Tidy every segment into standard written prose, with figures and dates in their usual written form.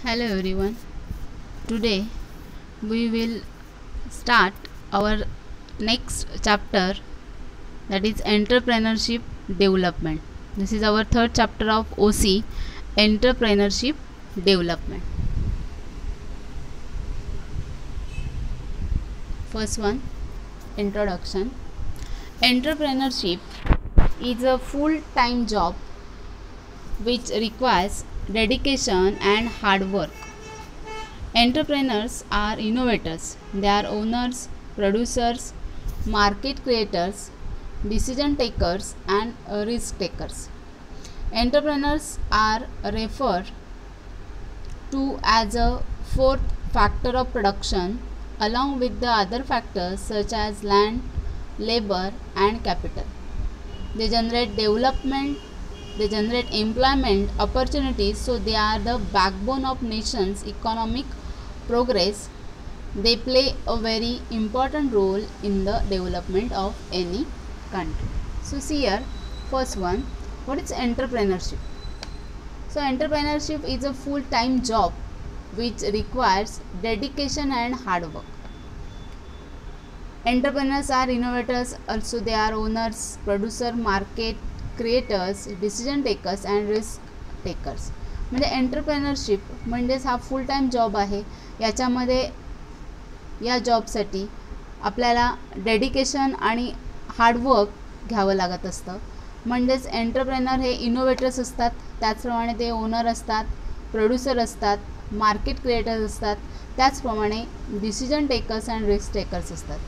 Hello everyone. Today we will start our next chapter, that is entrepreneurship development. This is our third chapter of OC, entrepreneurship development. First one, introduction. Entrepreneurship is a full-time job which requires dedication and hard work. Entrepreneurs are innovators. They are owners, producers, market creators, decision takers, and risk takers. Entrepreneurs are referred to as a fourth factor of production, along with the other factors such as land, labor, and capital. They generate development, they generate employment opportunities, so they are the backbone of nation's economic progress. They play a very important role in the development of any country. So see here, first one, what is entrepreneurship? So entrepreneurship is a full-time job which requires dedication and hard work. Entrepreneurs are innovators, also they are owners, producer, market creators, decision takers and risk takers. म्हणजे entrepreneurship म्हणजेच हा फुल time job आहे. याच्यामध्ये या जॉबसाठी आपल्याला dedication आणि hard work घ्यावं लागत असतं. म्हणजेच एंटरप्रेनर हे इनोव्हेटर्स असतात, त्याचप्रमाणे ते ओनर असतात, प्रोड्युसर असतात, मार्केट क्रिएटर्स असतात, त्याचप्रमाणे decision takers and risk takers असतात.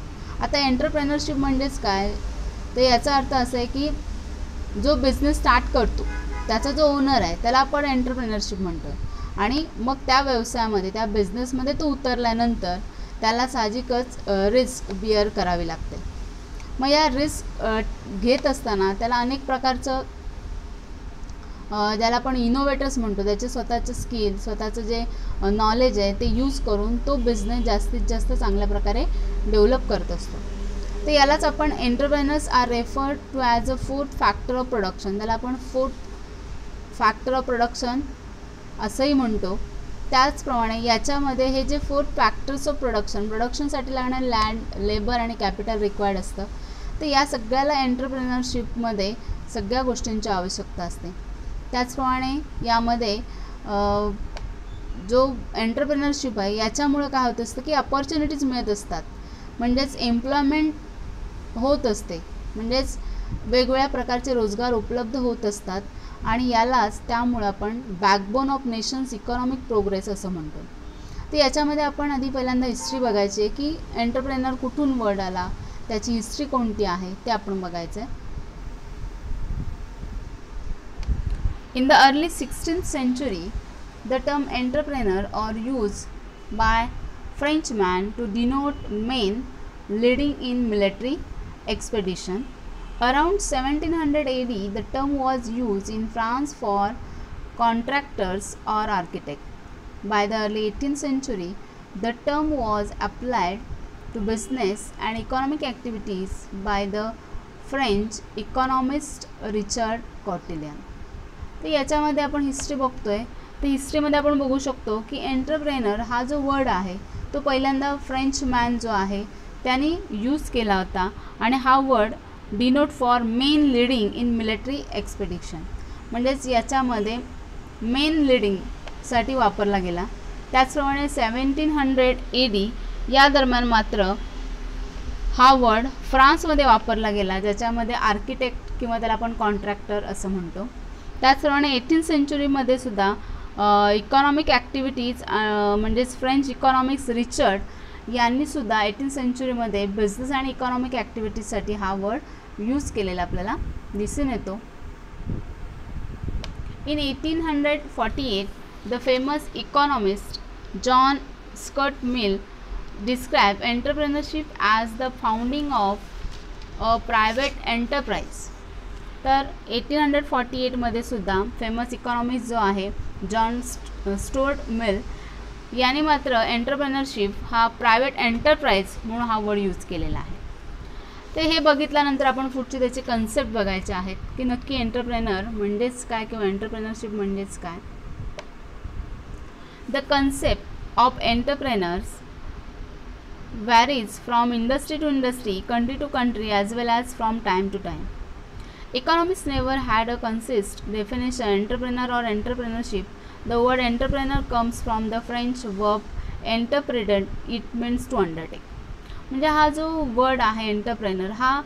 आता एंटरप्रेनरशिप म्हणजेच काय, तर याचा अर्थ असा आहे की जो बिझनेस स्टार्ट करतो त्याचा जो ओनर आहे त्याला आपण एंटरप्रेनरशिप म्हणतो. आणि मग त्या व्यवसायामध्ये, त्या बिझनेसमध्ये तो उतरल्यानंतर त्याला साहजिकच रिस्क बिअर करावी लागते. मग या रिस्क घेत असताना त्याला अनेक प्रकारचं, ज्याला आपण इनोव्हेटर्स म्हणतो, त्याचे स्वतःचे स्किल, स्वतःचं जे नॉलेज आहे ते यूज करून तो बिझनेस जास्तीत जास्त चांगल्या प्रकारे डेव्हलप करत असतो. तर यालाच आपण entrepreneurs are referred to as a fourth factor of production. त्याला आपण फोर्थ फॅक्टर ऑफ प्रोडक्शन असंही म्हणतो. त्याचप्रमाणे याच्यामध्ये हे जे फोर्थ फॅक्टर्स ऑफ प्रोडक्शनसाठी लागणारे लँड, लेबर आणि कॅपिटल रिक्वायर्ड असतं. तर या सगळ्याला एंटरप्रेनरशिपमध्ये सगळ्या गोष्टींची आवश्यकता असते. त्याचप्रमाणे यामध्ये जो एंटरप्रेनरशिप आहे याच्यामुळे काय होत असतं की अपॉर्च्युनिटीज मिळत असतात. म्हणजेच एम्प्लॉयमेंट होत असते, म्हणजेच वेगवेगळ्या प्रकारचे रोजगार उपलब्ध होत असतात. आणि यालाच त्यामुळे आपण backbone of nations economic progress असं म्हणतो. तर याच्यामध्ये आपण आधी पहिल्यांदा हिस्ट्री बघायची आहे की एंटरप्रेनर कुठून वर्ड आला, त्याची हिस्ट्री कोणती आहे ते आपण बघायचं आहे. In the early 16th century, the term entrepreneur or used by Frenchman to denote men leading in military expedition. Around 1700 AD, the term was used in France for contractors or architects. By the early 18th century, the term was applied to business and economic activities by the French economist Richard Courtilian. तर याच्यामध्ये आपण history बघतोय. तर हिस्ट्रीमध्ये आपण बघू शकतो की एंटरप्रेनर हा जो वर्ड आहे तो पहिल्यांदा फ्रेंच मॅन जो आहे त्याने यूज केला होता. आणि हा word denote for main leading in military expedition, म्हणजेच याच्यामध्ये मेन लिडिंगसाठी वापरला गेला. त्याचप्रमाणे 1700 AD या दरम्यान मात्र हा वर्ड फ्रान्समध्ये वापरला गेला, ज्याच्यामध्ये आर्किटेक्ट किंवा त्याला आपण कॉन्ट्रॅक्टर असं म्हणतो. त्याचप्रमाणे 18th centuryमध्ये सुद्धा इकॉनॉमिक ॲक्टिव्हिटीज म्हणजेच फ्रेंच इकॉनॉमिक्स रिचर्ड यांनीसुद्धा 18th centuryमध्ये बिझनेस आणि इकॉनॉमिक ॲक्टिव्हिटीजसाठी हा वर्ड यूज केलेला आपल्याला दिसून येतो. In 1848, the famous economist John Stuart Mill describe entrepreneurship as the founding of a private enterprise. तर 1848मध्ये सुद्धा फेमस इकॉनॉमिस्ट जो आहे जॉन स्टुअर्ट मिल याने मात्र एंटरप्रेनरशिप हा प्रायव्हेट एंटरप्राइज म्हणून हा वर्ड यूज केलेला आहे. ते हे बघितल्यानंतर आपण पुढचे त्याचे कन्सेप्ट बघायचे आहेत की नक्की एंटरप्रेनर म्हणजेच काय किंवा एंटरप्रेनरशिप म्हणजेच काय. The concept of entrepreneurs varies from industry to industry, country to country, as well as from time to time. Economists never had a consist definition entrepreneur or entrepreneurship. The word entrepreneur comes from the French verb entreprendre. It means to undertake. म्हणजे हा जो word आहे entrepreneur, हा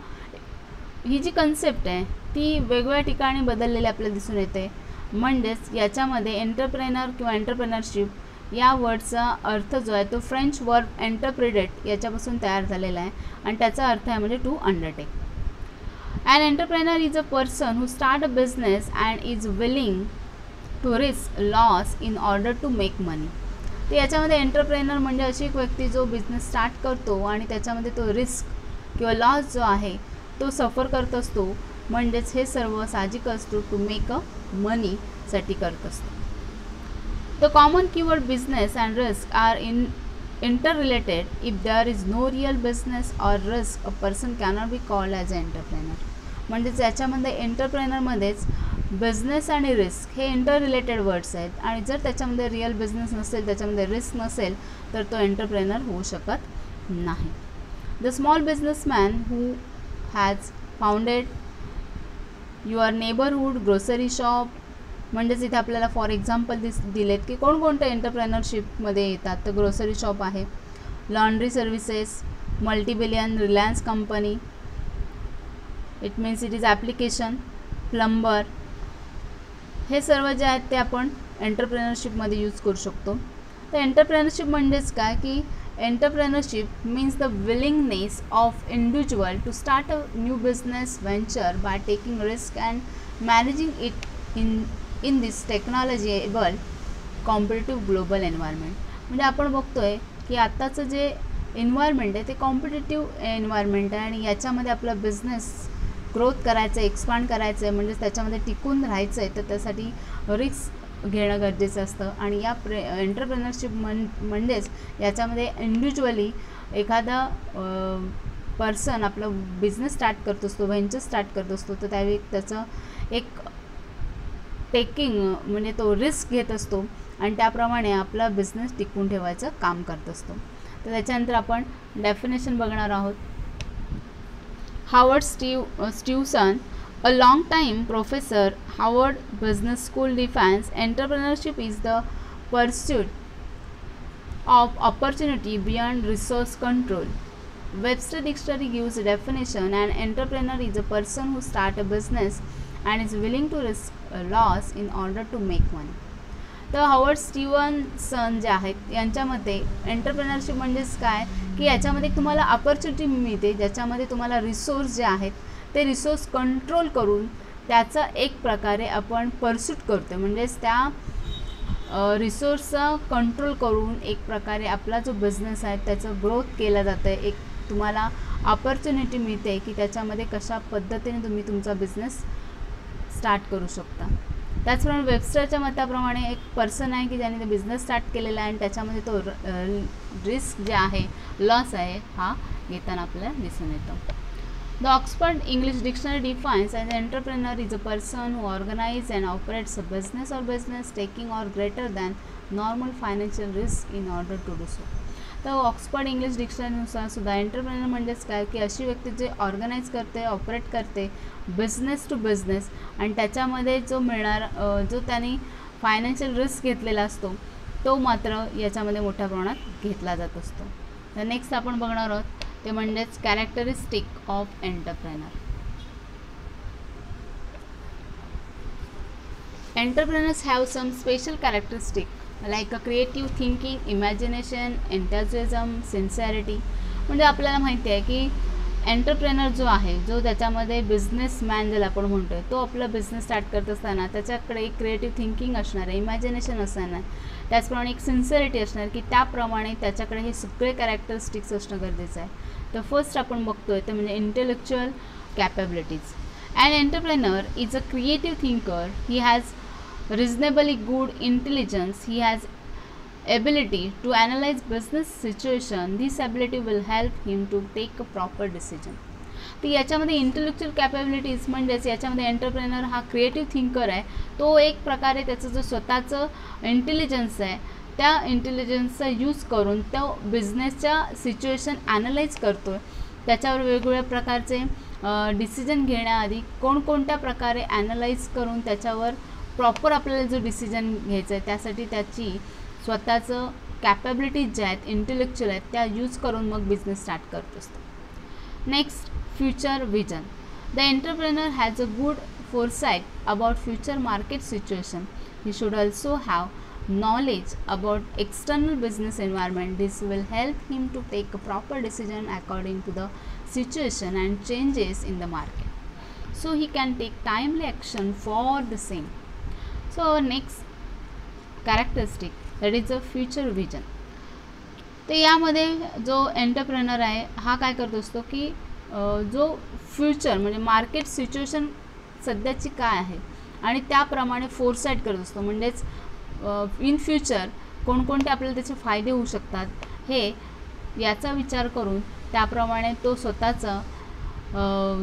ही जी concept आहे ती वेगवेगळ्या ठिकाणी बदललेली आपल्याला दिसून येते. म्हणजेच याच्यामध्ये एंटरप्रेनर किंवा एंटरप्रेनरशिप या वर्डचा अर्थ जो आहे तो फ्रेंच वर्ब एंटरप्रिडेट याच्यापासून तयार झालेला आहे आणि त्याचा अर्थ आहे म्हणजे to undertake. An entrepreneur is a person who start a business and is willing to risk loss in order to make money. तर याच्यामध्ये एंटरप्रेनर म्हणजे अशी एक व्यक्ती जो बिझनेस स्टार्ट करतो आणि त्याच्यामध्ये तो रिस्क किंवा लॉस जो आहे तो सफर करत असतो. म्हणजेच हे सर्व साहजिक असतो टू मेक अ मनीसाठी करत असतो. The common keyword business and risk are interrelated. If there is no real business or risk, a person cannot be called as an entrepreneur. म्हणजेच याच्यामध्ये एंटरप्रेनरमध्येच बिझनेस आणि रिस्क हे इंटररिलेटेड वर्ड्स आहेत आणि जर त्याच्यामध्ये रिअल बिझनेस नसेल, त्याच्यामध्ये रिस्क नसेल तर तो एंटरप्रेनर होऊ शकत नाही. The small businessman who has founded your neighbourhood grocery shop. म्हणजेच इथे आपल्याला फॉर एक्झाम्पल दिलेत की कोणकोणत्या एंटरप्रेनरशिपमध्ये येतात. तर ग्रोसरी शॉप आहे, laundry services, multibillion Reliance company, it means it is application, plumber, हे सर्व जे आहेत ते आपण एंटरप्रेनरशिपमध्ये यूज करू शकतो. तर एंटरप्रेनरशिप म्हणजेच काय की entrepreneurship means the willingness of individual to start a new business venture by taking risk and managing it in this technological competitive global environment. म्हणजे आपण बघतोय की आत्ताचं जे एन्व्हायरमेंट आहे ते कॉम्पिटेटिव्ह एन्व्हायरमेंट आहे आणि याच्यामध्ये आपला बिझनेस ग्रोथ करायचं आहे, एक्सपांड करायचं आहे, म्हणजेच त्याच्यामध्ये टिकून राहायचं आहे. तर त्यासाठी रिस्क घेणं गरजेचं असतं आणि या एंटरप्रेनरशिप म्हणजेच याच्यामध्ये इंडिव्हिज्युअली एखादा पर्सन आपला बिझनेस स्टार्ट करत असतो, व्हेंचर स्टार्ट करत असतो. तर त्यावेळी त्याचं एक टेकिंग म्हणजे तो रिस्क घेत असतो आणि त्याप्रमाणे आपला बिझनेस टिकवून ठेवायचं काम करत असतो. तर त्याच्यानंतर आपण डेफिनेशन बघणार आहोत. Harvard Stevenson, a long time professor, Harvard business school, defines entrepreneurship is the pursuit of opportunity beyond resource control. Webster Dictionary gives a definition: an entrepreneur is a person who starts a business and is willing to risk a loss in order to make money. तर Harvard Stevenson जे आहेत यांच्यामध्ये entrepreneurship म्हणजेच काय की याच्यामध्ये तुम्हाला opportunity मिळते ज्याच्यामध्ये तुम्हाला रिसोर्स जे आहेत ते रिसोर्स कंट्रोल करून त्याचा एक प्रकारे आपण परस्यूट करतो. म्हणजेच त्या रिसोर्सचा कंट्रोल करून एक प्रकारे आपला जो बिझनेस आहे त्याचं ग्रोथ केला जातं. एक तुम्हाला अपॉर्च्युनिटी मिळते की त्याच्यामध्ये कशा पद्धतीने तुम्ही तुमचा बिझनेस स्टार्ट करू शकता. त्याचप्रमाणे वेबस्टरच्या मताप्रमाणे एक पर्सन आहे की ज्याने ते बिझनेस स्टार्ट केलेला आहे आणि त्याच्यामध्ये तो रिस्क जे आहे, लॉस आहे, हा येताना आपल्याला दिसून येतो. The Oxford English dictionary defines as entrepreneur is a person who organize and operates a business or business taking or greater than normal financial risk in order to do so. तर Oxford English डिक्शनरीनुसार सुद्धा entrepreneur म्हणजेच काय की अशी व्यक्ती जे organise करते, ऑपरेट करते बिझनेस टू बिझनेस आणि त्याच्यामध्ये जो मिळणार जो त्यांनी फायनान्शियल रिस्क घेतलेला असतो तो मात्र याच्यामध्ये मोठ्या प्रमाणात घेतला जात असतो. तर नेक्स्ट आपण बघणार आहोत ते म्हणजेच characteristic of entrepreneur. Entrepreneurs have some special characteristic like a creative thinking, imagination, enthusiasm, sincerity. म्हणजे आपल्याला माहिती आहे की एंटरप्रेनर जो आहे, जो त्याच्यामध्ये बिझनेसमॅन ज्याला आपण म्हणतो आहे, तो आपला बिझनेस स्टार्ट करत असताना त्याच्याकडे एक क्रिएटिव्ह थिंकिंग असणार आहे, इमॅजिनेशन असणार आहे, त्याचप्रमाणे एक सिन्सिअरिटी असणार की त्याप्रमाणे त्याच्याकडे हे सगळे कॅरेक्टरिस्टिक्स असणं गरजेचं आहे. तर फर्स्ट आपण बघतोय ते म्हणजे intellectual capabilities. An entrepreneur is a creative thinker. He has reasonably good intelligence. He has ability to analyze business situation. This ability will help him to take a proper decision. तर याच्यामध्ये intellectual capabilities म्हणजेच याच्यामध्ये entrepreneur हा creative thinker आहे. तो एक प्रकारे त्याचं जो स्वतःचं इंटेलिजन्स आहे त्या इंटेलिजन्सचा यूज करून तो बिझनेसच्या सिच्युएशन ॲनालाइज करतो आहे, त्याच्यावर वेगवेगळ्या प्रकारचे डिसिजन घेण्याआधी कोणकोणत्या प्रकारे ॲनालाइज करून त्याच्यावर प्रॉपर आपल्याला जो डिसिजन घ्यायचा आहे त्यासाठी त्याची स्वतःचं कॅपॅबिलिटीज ज्या आहेत इंटेलेक्च्युअल आहेत त्या यूज करून मग बिझनेस स्टार्ट करत असतो. Next, future vision. The entrepreneur has a good foresight about future market situation. He should also have knowledge about external business environment. This will help him to take a proper decision according to the situation and changes in the market, so he can take timely action for the same. So our next characteristic, that is a future vision. तर यामध्ये जो entrepreneur आहे हा काय करत असतो की जो फ्युचर म्हणजे मार्केट सिच्युएशन सध्याची काय आहे आणि त्याप्रमाणे फोरसाईट करत असतो. म्हणजेच इन फ्युचर कोणकोणते आपल्याला त्याचे फायदे होऊ शकतात हे याचा विचार करून त्याप्रमाणे तो स्वतःचा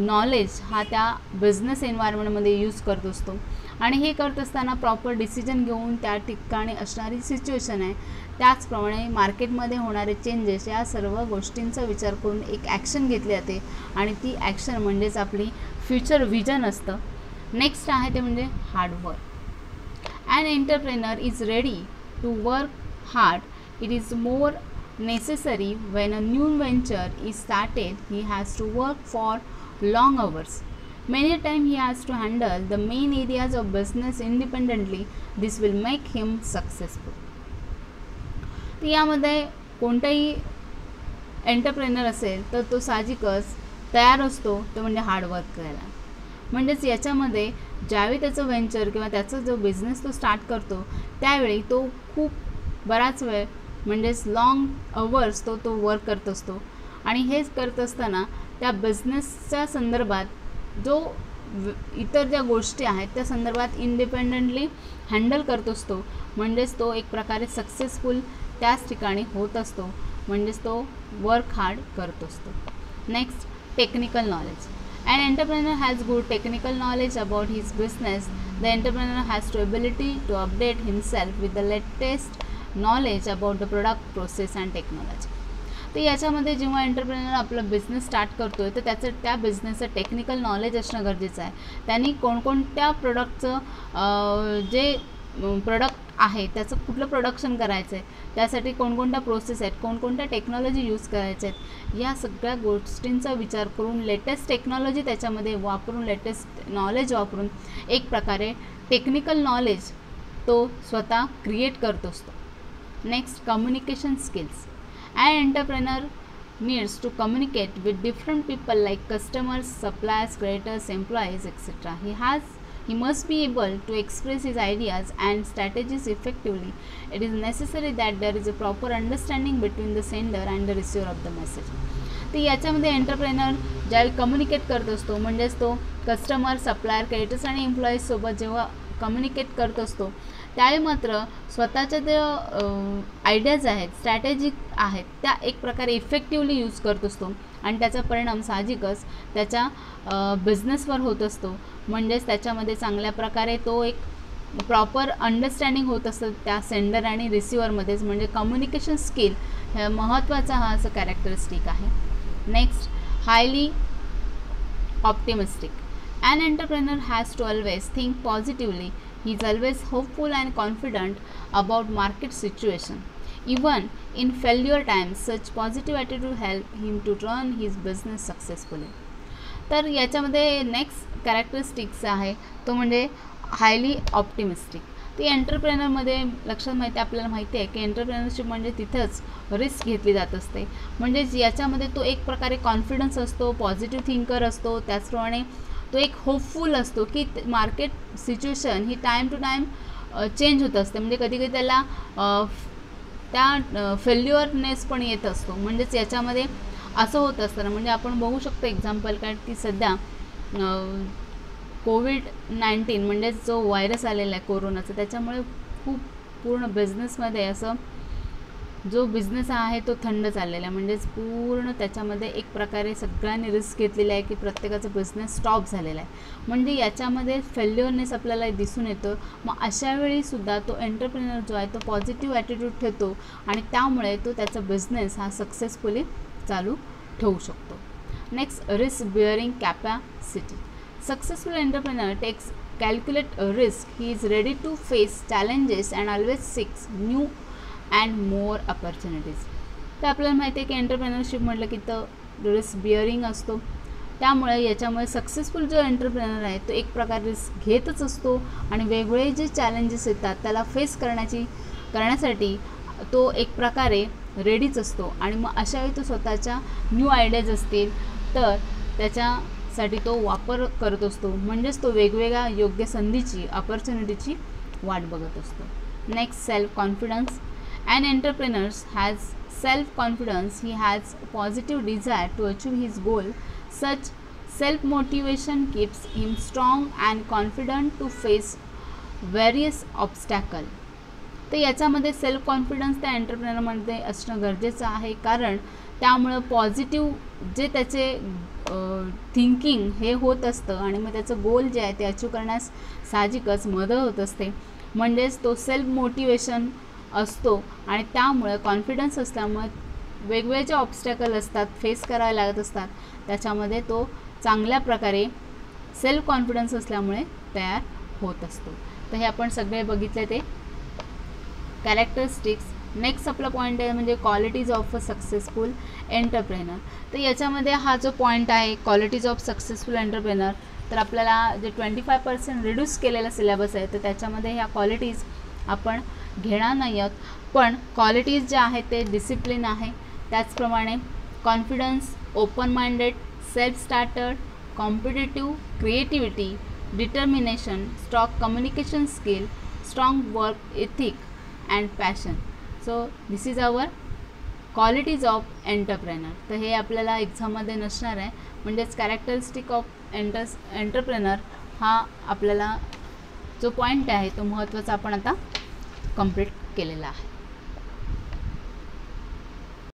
नॉलेज हा त्या बिझनेस एन्व्हायरमेंटमध्ये यूज करत असतो. आणि हे करत असताना प्रॉपर डिसिजन घेऊन त्या ठिकाणी असणारी सिच्युएशन आहे त्याचप्रमाणे मार्केटमध्ये होणारे चेंजेस या सर्व गोष्टींचा विचार करून एक ॲक्शन घेतली जाते आणि ती ॲक्शन म्हणजेच आपली फ्युचर विजन असतं. नेक्स्ट आहे ते म्हणजे hard work. An entrepreneur is ready to work hard. It is more necessary when a new venture is started. He has to work for long hours. Many times he has to handle the main areas of business independently. This will make him successful. तर यामध्ये कोणताही entrepreneur असेल तर तो साहजिकच तयार असतो तो म्हणजे हार्डवर्क करायला. म्हणजेच याच्यामध्ये ज्यावेळी त्याचं व्हेंचर किंवा त्याचा जो बिझनेस तो स्टार्ट करतो त्यावेळी तो खूप बराच वेळ म्हणजेच लॉंग अवर्स तो वर्क करत असतो आणि हेच करत असताना त्या बिझनेसच्या संदर्भात जो इतर ज्या गोष्टी आहेत त्या संदर्भात इंडिपेंडेंटली हँडल करत असतो. म्हणजेच तो एक प्रकारे सक्सेसफुल त्याच ठिकाणी होत असतो. म्हणजेच तो वर्क हार्ड करत असतो. Next, technical knowledge. An entrepreneur has good technical knowledge about his business. The entrepreneur has the ability to update himself with the latest knowledge about the product, process and technology. तर याच्यामध्ये जेव्हा entrepreneur आपला business start करतो आहे तर त्याचं त्या बिझनेसचं technical knowledge असणं गरजेचं आहे. त्यांनी कोणकोणत्या प्रोडक्टचं जे प्रोडक्ट आहे त्याचं कुठलं प्रोडक्शन करायचं आहे त्यासाठी कोणकोणत्या प्रोसेस आहेत कोणकोणत्या टेक्नॉलॉजी यूज करायच्या आहेत या सगळ्या गोष्टींचा विचार करून लेटेस्ट टेक्नॉलॉजी त्याच्यामध्ये वापरून लेटेस्ट नॉलेज वापरून एक प्रकारे टेक्निकल नॉलेज तो स्वतः क्रिएट करत असतो. Next, communication skills. An entrepreneur needs to communicate with different people like customers, suppliers, creditors, employees, etc. He must be able to express his ideas and strategies effectively. It is necessary that there is a proper understanding between the sender and the receiver of the message. तर याच्यामध्ये entrepreneur ज्यावेळी communicate करत असतो म्हणजेच तो customer, supplier, creditors आणि एम्प्लॉईजसोबत जेव्हा communicate करत असतो त्यावेळी मात्र स्वतःच्या ज्या आयडियाज आहेत स्ट्रॅटेजिक आहेत त्या एक प्रकारे इफेक्टिवली यूज करत असतो आणि त्याचा परिणाम साहजिकच त्याच्या बिझनेसवर होत असतो. म्हणजेच त्याच्यामध्ये चांगल्या प्रकारे तो एक प्रॉपर अंडरस्टँडिंग होत असतं त्या सेंडर आणि रिसिव्हरमध्येच. म्हणजे कम्युनिकेशन स्किल हे महत्त्वाचा हा असं कॅरेक्टरिस्टिक आहे. Next, highly optimistic. An entrepreneur has to always think positively. He is always hopeful and confident about market situation. Even in failure times, such positive attitude help him to run his business successfully. तर याच्यामध्ये next characteristics आहे तो म्हणजे highly optimistic. ती एंटरप्रेनरमध्ये लक्षात आपल्याला माहिती आहे की एंटरप्रेनरशिप म्हणजे तिथंच रिस्क घेतली जात असते. म्हणजेच याच्यामध्ये तो एक प्रकारे कॉन्फिडन्स असतो, पॉझिटिव्ह थिंकर असतो, त्याचप्रमाणे तो एक होपफुल असतो की मार्केट सिच्युएशन ही टाईम टू टाईम चेंज होत असते. म्हणजे कधी कधी त्याला त्या फेल्युअरनेस पण येत असतो. म्हणजेच याच्यामध्ये असं होत असताना म्हणजे आपण बघू शकतो एक्झाम्पल काय की सध्या कोविड-19 म्हणजेच जो व्हायरस आलेला आहे कोरोनाचा त्याच्यामुळे खूप पूर्ण बिझनेसमध्ये असं जो बिझनेस आहे तो थंड चाललेला आहे, म्हणजेच पूर्ण त्याच्यामध्ये एक प्रकारे सगळ्यांनी रिस्क घेतलेली आहे की प्रत्येकाचा बिझनेस स्टॉप झालेला आहे, म्हणजे याच्यामध्ये फेल्युअरनेस आपल्याला दिसून येतं. मग अशा वेळीसुद्धा तो एंटरप्रेनर जो आहे तो पॉझिटिव्ह ॲटिट्यूड ठेवतो आणि त्यामुळे तो त्याचा बिझनेस हा सक्सेसफुली चालू ठेवू शकतो. Next, risk bearing capacity. Successful entrepreneur takes calculate risk. He is ready to face challenges and always seeks new and more opportunities. तर आपल्याला माहिती आहे की एंटरप्रेनरशिप म्हटलं की तर रिस्क बिअरिंग असतो, त्यामुळे याच्यामुळे सक्सेसफुल जो एंटरप्रेनर आहे तो एक प्रकारे रिस्क घेतच असतो आणि वेगवेगळे जे चॅलेंजेस येतात त्याला फेस करण्यासाठी तो एक प्रकारे रेडीच असतो. आणि मग अशावेळी तो स्वतःच्या न्यू आयडियाज असतील तर त्याच्यासाठी तो वापर करत असतो, म्हणजेच तो वेगवेगळ्या योग्य संधीची अपॉर्च्युनिटीची वाट बघत असतो. Next, self confidence. An entrepreneur has self-confidence. He has a positive desire to achieve his goal. Such self-motivation keeps him strong and confident to face various obstacles. तर याच्यामध्ये सेल्फ कॉन्फिडन्स त्या एंटरप्रेनरमध्ये असणं गरजेचं आहे, कारण त्यामुळं पॉझिटिव्ह जे त्याचे थिंकिंग हे होत असतं आणि मग त्याचं गोल जे आहे ते अचीव करण्यास साहजिकच मदत होत असते, म्हणजेच तो सेल्फ मोटिवेशन असतो आणि त्यामुळे कॉन्फिडन्स असल्यामुळे वेगवेगळे जे ऑब्स्टॅकल असतात फेस करावे लागत असतात त्याच्यामध्ये तो चांगल्या प्रकारे सेल्फ कॉन्फिडन्स असल्यामुळे तयार होत असतो. तर हे आपण सगळे बघितले ते कॅरेक्टरिस्टिक्स. नेक्स्ट आपला पॉईंट आहे म्हणजे qualities of a successful entrepreneur. तर याच्यामध्ये हा जो पॉईंट आहे क्वालिटीज ऑफ सक्सेसफुल एंटरप्रेनर, तर आपल्याला जे 25% रिड्यूस केलेला सिलेबस आहे तर त्याच्यामध्ये ह्या क्वालिटीज आपण घेणार नाही आहोत, पण क्वालिटीज जे आहेत ते डिसिप्लिन आहे, त्याचप्रमाणे confidence, open minded, self starter, competitive, creativity, determination, strong communication skill, strong work ethic and passion. So this is our qualities of entrepreneur. तर हे आपल्याला एक्झाममध्ये नसणार आहे, म्हणजेच कॅरेक्टरिस्टिक ऑफ एंटरप्रेनर हा आपल्याला जो पॉईंट आहे तो महत्त्वाचा आपण आता कंप्लीट केलेला आहे.